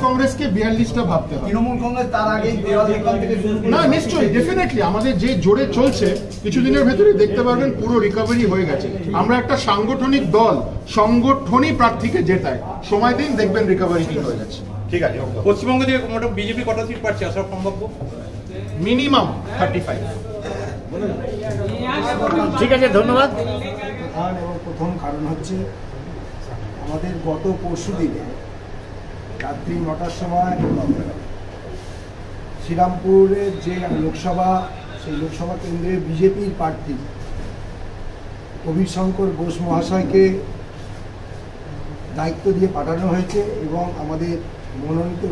কংগ্রেসকে 42টা ভাবতে হবে। তৃণমূল কংগ্রেস তার আগেই দেওয়াল এখান থেকে না, নিশ্চয়ই, ডেফিনেটলি আমাদের যে জোরে চলছে কিছুদিনের ভেতরে দেখতে পারবেন পুরো রিকভারি হয়ে গেছে। আমরা একটা সাংগঠনিক দল, সংগঠনই প্রার্থীকে জেতায়, সময় দিন দেখবেন রিকভারি ঠিক হয়ে যাচ্ছে। ঠিক আছে। পশ্চিমবঙ্গ থেকে মোটামুটি বিজেপি কটা সিট পাচ্ছে আসা সম্ভাব্য? মিনিমাম 35। ঠিক আছে, ধন্যবাদ। প্রথম কারণ হচ্ছে আমাদের গত পরশু দিনে রাত্রি 9টার সময় শ্রীরামপুরের যে লোকসভা, সেই লোকসভা কেন্দ্রে বিজেপির প্রার্থী কবির শঙ্কর ঘোষ মহাশয়কে দায়িত্ব দিয়ে পাঠানো হয়েছে এবং আমাদের মনোনীত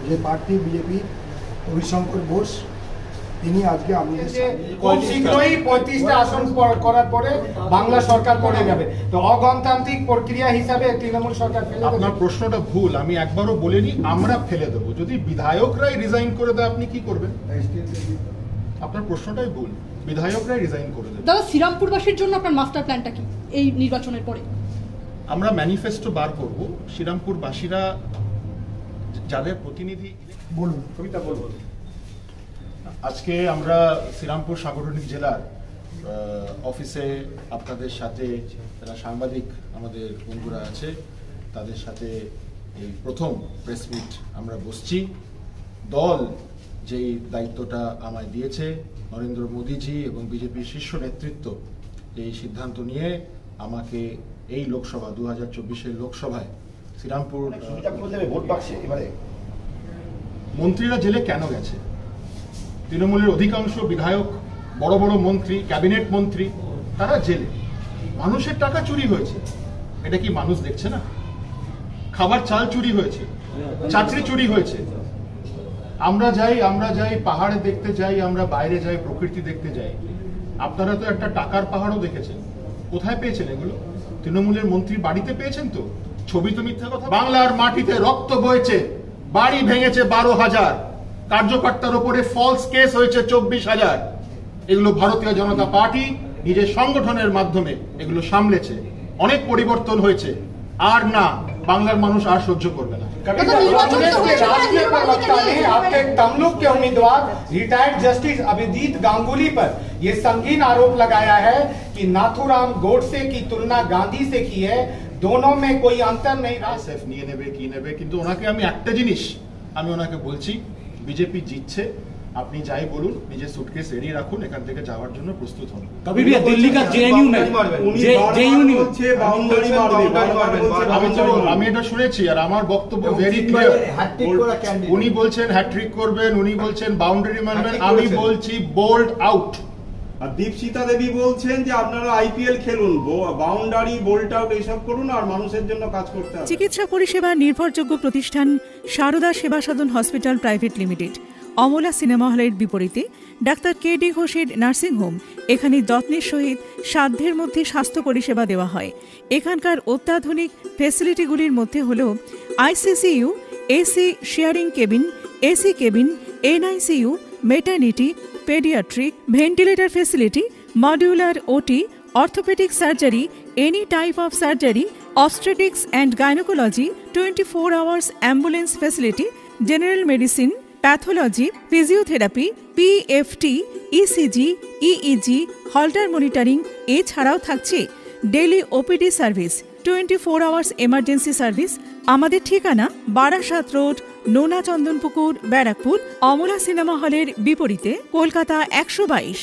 যে প্রার্থী বিজেপি কবির শঙ্কর ঘোষ, তিনি আজকে আমাদের খুব শীঘ্রই 35টা আসন করার পরে বাংলা সরকার পড়ে যাবে। তো অগণতান্ত্রিক প্রক্রিয়া হিসাবে তৃণমূল সরকার ফেলে দেবে। আপনার প্রশ্নটা ভুল, আমি একবারও বলিনি আমরা ফেলে দেবো। যদি বিধায়করাই রিজাইন করে দেয় আপনি কি করবেন? আপনার প্রশ্নটাই ভুল, বিধায়করাই রিজাইন করে দেবে। দাদা, শ্রীরামপুরবাসীর জন্য আপনার মাস্টার প্ল্যানটা কি এই নির্বাচনের পরে? আমরা ম্যানিফেস্টো বার করব। শ্রীরামপুরবাসীরা যাদের প্রতিনিধি বলুন, কবিতা বলবো। আজকে আমরা শ্রীরামপুর সাংগঠনিক জেলার অফিসে আপনাদের সাথে যারা সাংবাদিক আমাদের বন্ধুরা আছে তাদের সাথে এই প্রথম প্রেস মিট আমরা বসছি। দল যেই দায়িত্বটা আমায় দিয়েছে, নরেন্দ্র মোদীজি এবং বিজেপির শীর্ষ নেতৃত্ব এই সিদ্ধান্ত নিয়ে আমাকে এই লোকসভা 2024-এর লোকসভায় শ্রীরামপুর ভোট বাক্সে এবারে মন্ত্রীরা জেলে কেন গেছে? তৃণমূলের অধিকাংশ বিধায়ক, বড় বড় মন্ত্রী, ক্যাবিনেট মন্ত্রী, তারা জেলে। মানুষের টাকা চুরি হয়েছে, এটা কি মানুষ দেখছে না? খাবার চাল চুরি হয়েছে, চাকরি চুরি হয়েছে। আমরা যাই পাহাড়ে দেখতে যাই, আমরা বাইরে যাই প্রকৃতি দেখতে যাই। আপনারা তো একটা টাকার পাহাড়ও দেখেছেন, কোথায় পেয়েছেন এগুলো? তৃণমূলের মন্ত্রী বাড়িতে পেয়েছেন তো? ছবি তো মিথ্যা কথা। বাংলার মাটিতে রক্ত বয়েছে, বাড়ি ভেঙেছে 12,000, কার্যকর্তার উপরে ফলস কেস হয়েছে 24,000। এগুলো ভারতীয় জনতা পার্টি নিজের সংগঠনের মাধ্যমে এগুলো সামলেছে। অনেক পরিবর্তন হয়েছে, আর না, বাংলার মানুষ আর সহ্য করবে না। कांग्रेस के राष्ट्रीय प्रवक्ता ने आपके तमलुक के उम्मीदवार रिटायर्ड जस्टिस अभिजीत गांगुली पर यह संगीन आरोप लगाया है कि नाथूराम गोडसे की तुलना गांधी से की है, दोनों में कोई अंतर नहीं रहा। সেফ নিয়ে নেবে কি নেবে, কিন্তু ওনাকে আমি একটা জিনিস আমি ওনাকে বলছি, বিজেপি জিতছে, আপনি যাই বলুন নিজের সুটকেস রেডি রাখুন, এখান থেকে যাওয়ার জন্য প্রস্তুত হন। कभी भी दिल्ली का जेएनयू में আমি এটা শুনেছি, আর আমার বক্তব্য ভেরি ক্লিয়ার। উনি বলছেন হ্যাট্রিক করবেন, উনি বলছেন বাউন্ডারি মারবেন, আমি বলছি বোল্ড আউট। আর দীপশিতা দেবী বলছেন যে আপনারা আইপিএল খেলুন, বাউন্ডারি বোল্ট আউট এইসব করুন আর মানুষের জন্য কাজ করতে হবে। চিকিৎসা পরিষেবা নির্ভরযোগ্য প্রতিষ্ঠান Sarada Seva Sadhan hospital private limited, Amala cinema হলের বিপরীতে ডাক্তার কেডি ঘোষের নার্সিংহোম। এখানে যত্নের সহিত সাধ্যের মধ্যে স্বাস্থ্য পরিষেবা দেওয়া হয়। এখানকার অত্যাধুনিক ফেসিলিটিগুলির মধ্যে হল ICCU, AC sharing cabin, AC cabin, NICU, maternity, paediatric, ventilator facility, modular OT, orthopaedic surgery, any type of surgery, obstetrics and gynecology, 24 hours ambulance facility, general medicine, pathology, physiotherapy, PFT, ECG, EEG, Holter monitoring। এছাড়াও থাকছে daily OPD service, 24 hours emergency service. আমাদের ঠিকানা Barasat road, নোনা Chandanpukur, Barrackpore, Amala cinema হলের বিপরীতে, কলকাতা 122।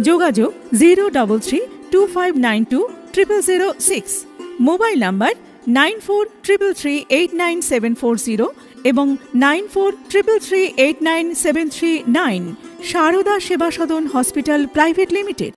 যোগাযোগ 03325920006। Mobile number 9433389740 এবং 9433389739। সারদা সেবা সদন হসপিটাল প্রাইভেট লিমিটেড।